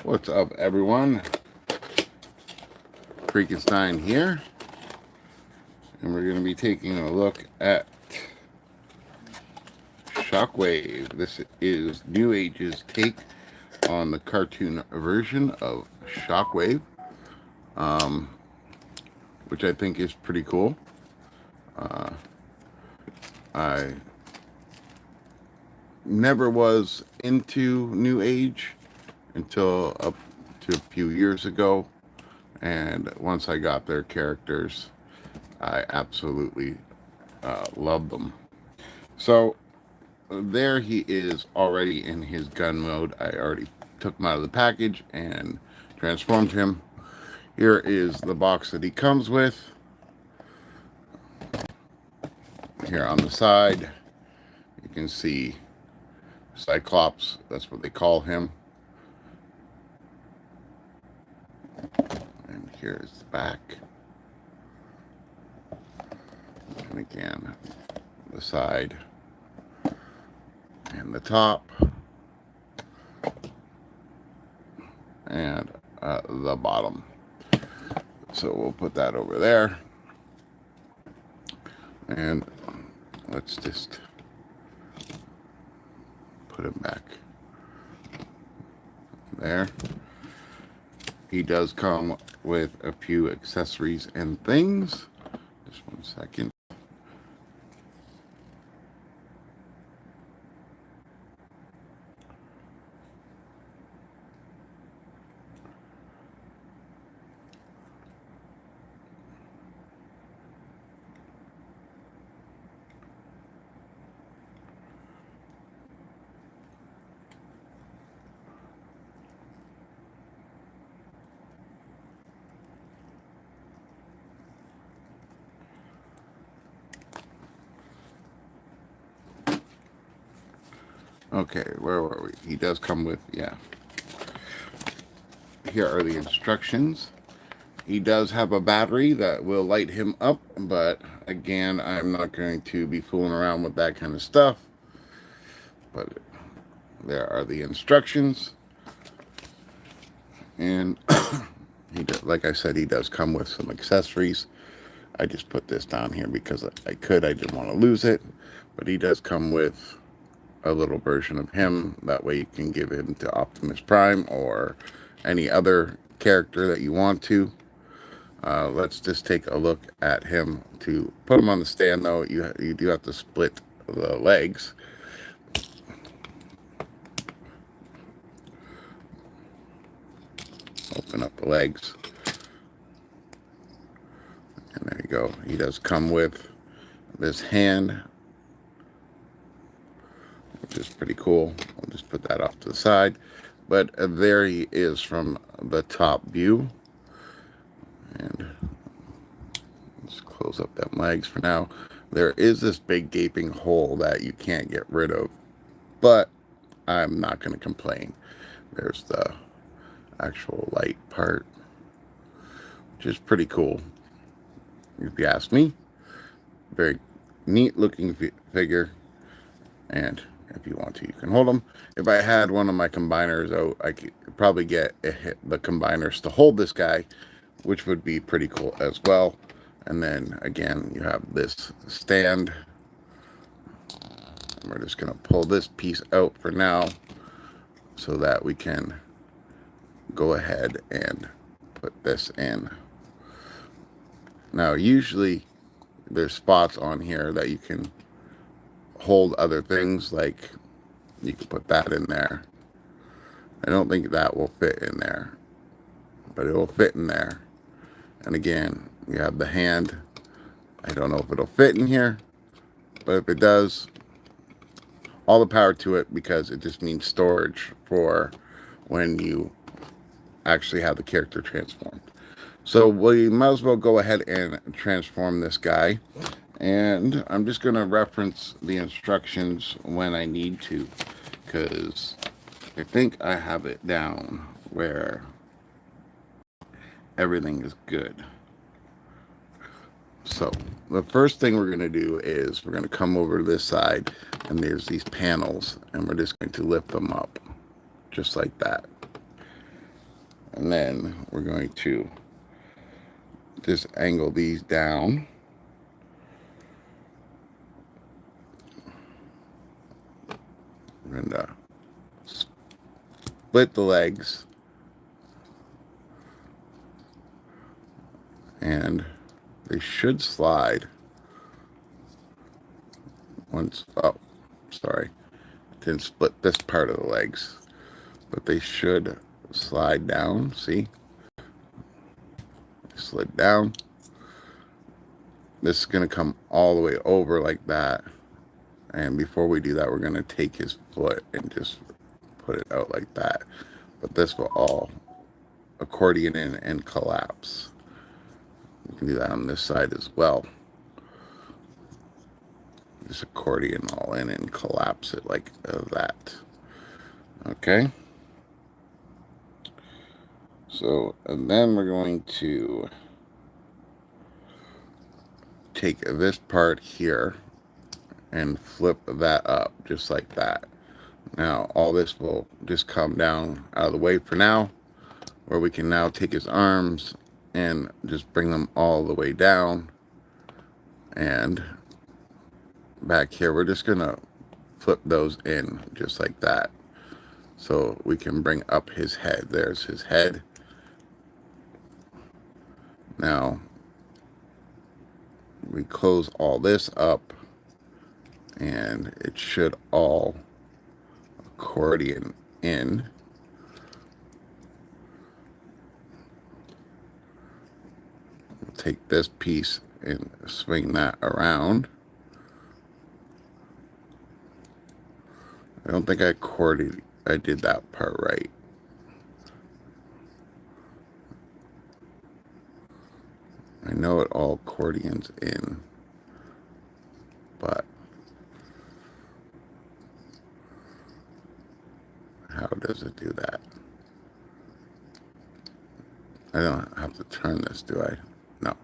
What's up, everyone? Freakenstein here, and we're going to be taking a look at Shockwave. This is Newage's take on the cartoon version of Shockwave, which I think is pretty cool. I never was into New Age until up to a few years ago, and once I got their characters, I absolutely loved them. So there he is already in his gun mode. I already took him out of the package and transformed him. Here is the box that he comes with. Here on the side, you can see Cyclops. That's what they call him. And here's the back. And again, the side and the top and the bottom. So we'll put that over there, and let's just put him back there. He does come with a few accessories and things. Just 1 second. Okay, where were we? He does come with, yeah. Here are the instructions. He does have a battery that will light him up, but again, I'm not going to be fooling around with that kind of stuff. But there are the instructions. And he does, like I said, he does come with some accessories. I just put this down here because I didn't want to lose it. But he does come with a little version of him. That way you can give him to Optimus Prime or any other character that you want to. Let's just take a look at him. To put him on the stand, though, you do have to split the legs. Open up the legs. And there you go. He does come with this hand, which is pretty cool. I'll just put that off to the side. But there he is from the top view. And let's close up them legs for now. There is this big gaping hole that you can't get rid of, but I'm not going to complain. There's the actual light part, which is pretty cool, if you ask me. Very neat looking figure, and if you want to, you can hold them. If I had one of my combiners out, I could probably get the combiners to hold this guy, which would be pretty cool as well. And then again, you have this stand. And we're just going to pull this piece out for now so that we can go ahead and put this in. Now, usually there's spots on here that you can hold other things, like you can put that in there. I don't think that will fit in there, but it will fit in there. And again, you have the hand. I don't know if it'll fit in here, but if it does, all the power to it, because it just means storage for when you actually have the character transformed. So we might as well go ahead and transform this guy. And I'm just going to reference the instructions when I need to, because I think I have it down where everything is good. So the first thing we're going to do is we're going to come over to this side, and there's these panels, and we're just going to lift them up just like that. And then we're going to just angle these down. We're going to split the legs. And they should slide once. Oh, sorry. Didn't split this part of the legs. But they should slide down. See? Slid down. This is going to come all the way over like that. And before we do that, we're going to take his foot and just put it out like that. But this will all accordion in and collapse. You can do that on this side as well. Just accordion all in and collapse it like that. Okay. So, and then we're going to take this part here and flip that up just like that. Now, all this will just come down out of the way for now, where we can now take his arms and just bring them all the way down. And back here, we're just going to flip those in just like that. So we can bring up his head. There's his head. Now, we close all this up, and it should all accordion in. We'll take this piece and swing that around. I don't think I did that part right. I know it all accordions in, but how does it do that? I don't have to turn this, do I? No.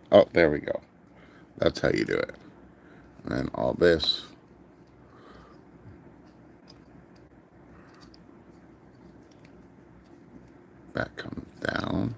Oh, there we go. That's how you do it. And then all this. That comes down.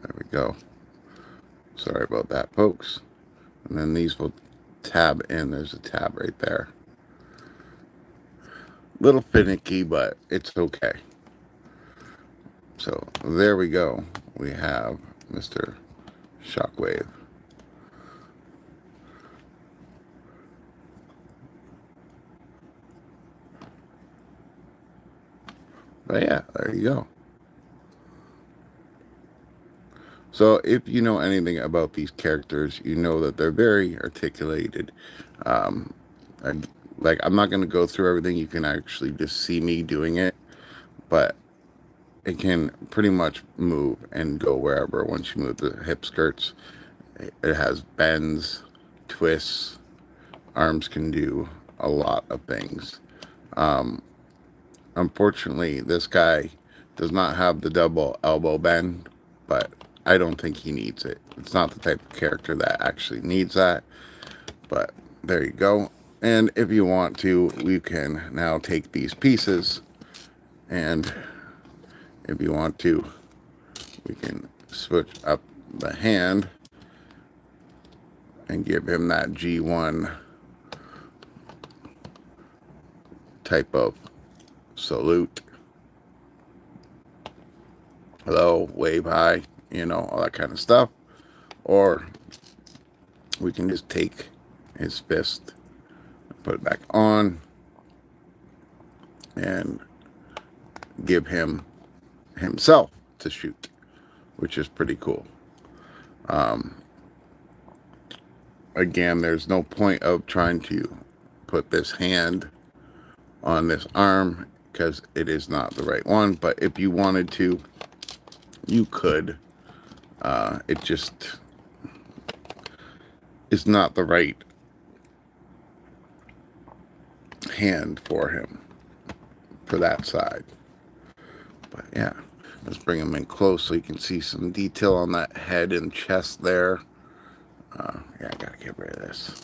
There we go. Sorry about that, folks. And then these will tab in. There's a tab right there. Little finicky, but it's okay. So there we go. We have Mr. Shockwave. But yeah, there you go. So if you know anything about these characters, you know that they're very articulated. Like, I'm not going to go through everything. You can actually just see me doing it. But it can pretty much move and go wherever once you move the hip skirts. It has bends, twists. Arms can do a lot of things. Unfortunately, this guy does not have the double elbow bend, but I don't think he needs it. It's not the type of character that actually needs that. But there you go. And if you want to, we can now take these pieces, and if you want to, we can switch up the hand and give him that G1 type of salute. Hello, wave high, you know, all that kind of stuff. Or we can just take his fist, put it back on, and give him himself to shoot, which is pretty cool. Again, there's no point of trying to put this hand on this arm because it is not the right one. But if you wanted to, you could. It just is not the right hand for him. for that side. But yeah, let's bring him in close so you can see some detail on that head and chest there. Yeah, I gotta get rid of this.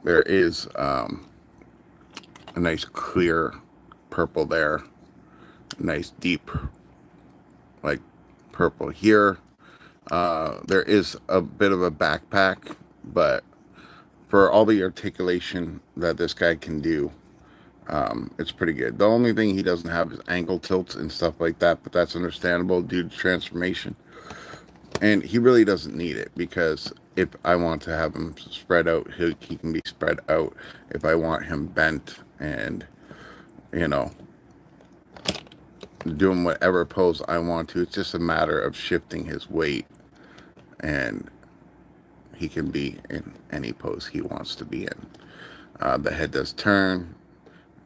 There is a nice clear purple there. Nice deep like purple here. There is a bit of a backpack, but for all the articulation that this guy can do, it's pretty good. The only thing he doesn't have is ankle tilts and stuff like that, but that's understandable due to transformation. And he really doesn't need it, because if I want to have him spread out, he can be spread out. If I want him bent and, you know, doing whatever pose I want to, it's just a matter of shifting his weight, and he can be in any pose he wants to be in. The head does turn.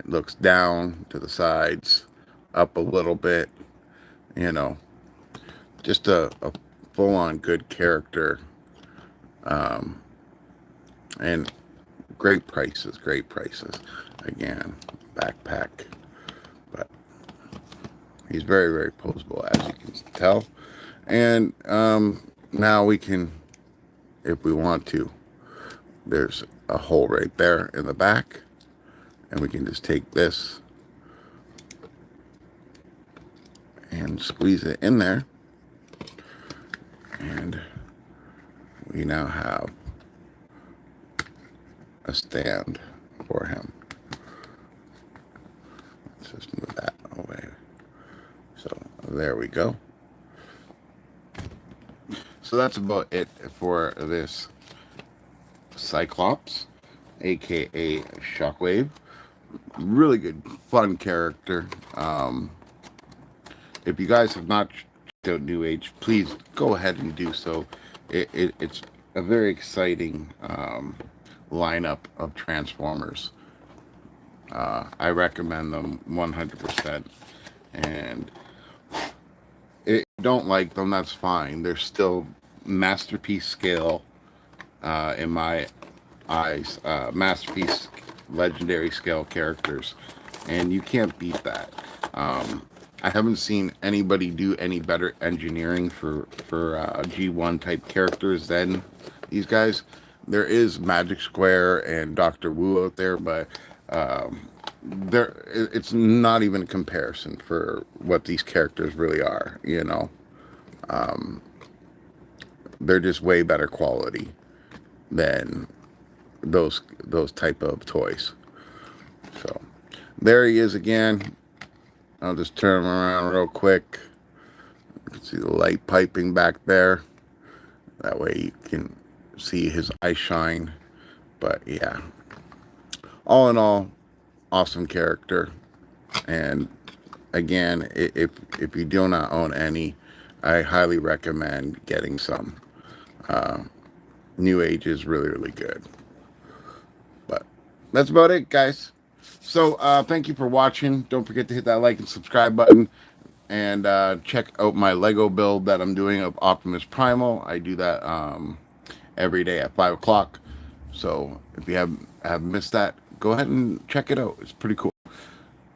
It looks down to the sides, up a little bit, you know, just a full-on good character, and great prices. Again, backpack, but he's very, very poseable, as you can tell. And now we can, if we want to, there's a hole right there in the back, and we can just take this and squeeze it in there, and we now have a stand for him. Let's just move that away. So there we go. So that's about it for this Cyclops, aka Shockwave. Really good, fun character. If you guys have not checked out Newage, please go ahead and do so. It's a very exciting lineup of Transformers. I recommend them 100%. And if you don't like them, that's fine. They're still masterpiece scale, in my eyes. Masterpiece, legendary scale characters, and you can't beat that. I haven't seen anybody do any better engineering for G1 type characters than these guys. There is Magic Square and Dr. Wu out there, but it's not even a comparison for what these characters really are. You know, they're just way better quality than those type of toys. So there he is again. I'll just turn him around real quick. You can see the light piping back there. That way you can see his eye shine. But yeah, all in all, awesome character. And again, if you do not own any, I highly recommend getting some. Newage is really, really good. But that's about it, guys. So thank you for watching. Don't forget to hit that like and subscribe button, and check out my Lego build that I'm doing of Optimus Primal. I do that every day at 5 o'clock. So if you have missed that, go ahead and check it out. It's pretty cool.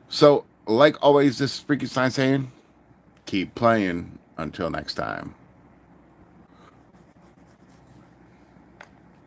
So like always, this is Freaky Stein saying, keep playing until next time.